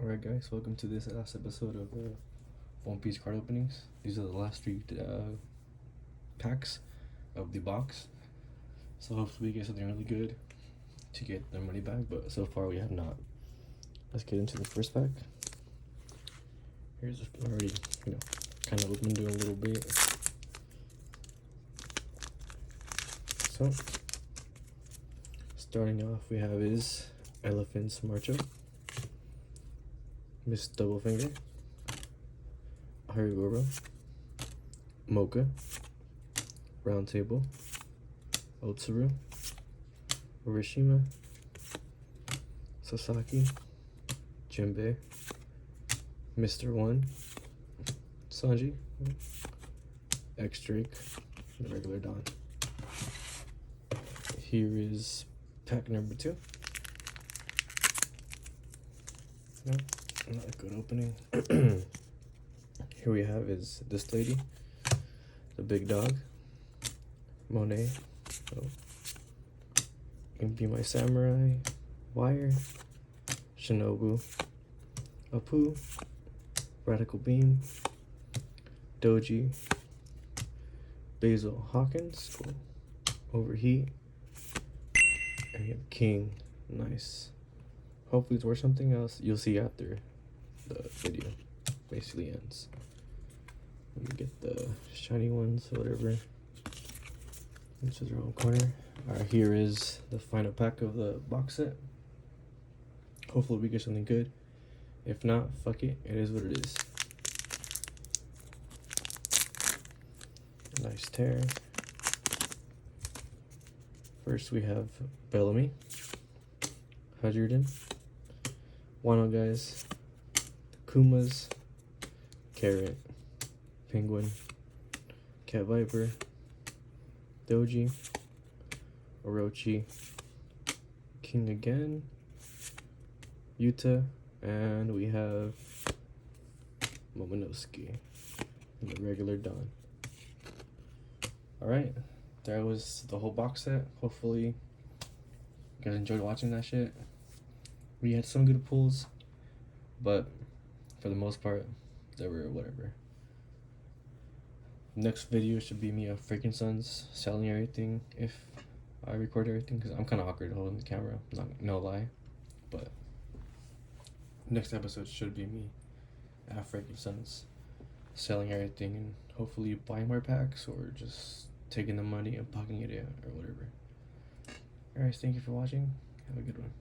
Alright guys, welcome to this last episode of One Piece card openings. These are the last three packs of the box. So hopefully we get something really good to get their money back, but so far we have not. Let's get into the first pack. Here's already, kind of opened it a little bit. So, starting off we have is Elephant's Marcho, Miss Doublefinger, Harigoro, Mocha, Round Table, Otsuru, Urashima, Sasaki, Jinbei, Mr. One, Sanji, X Drake, the regular Don. Here is pack number 2. No, not a good opening. Here we have is this lady, the big dog, Monet, oh. You Can Be My Samurai, Wire, Shinobu, Apu, Radical Beam, Doji, Basil Hawkins, cool. Overheat, and we have King, nice. Hopefully it's worth something else. You'll see after the video basically ends. Let me get the shiny ones or whatever. This is the wrong corner. Alright, here is the final pack of the box set. Hopefully we get something good. If not, fuck it. It is what it is. Nice tear. First we have Bellamy, Hydrogen, Wano guys, Kumas, Carrot, Penguin, Cat Viper, Doji, Orochi, King again, Yuta, and we have Momonosuke, and the regular Don. Alright, that was the whole box set. Hopefully you guys enjoyed watching that shit. We had some good pulls, but for the most part, they were whatever. Next video should be me of Freaking Sons selling everything if I record everything, because I'm kind of awkward holding the camera, no lie. But next episode should be me at Freaking Sons selling everything and hopefully buying more packs or just taking the money and pocketing it out or whatever. Alright, thank you for watching. Have a good one.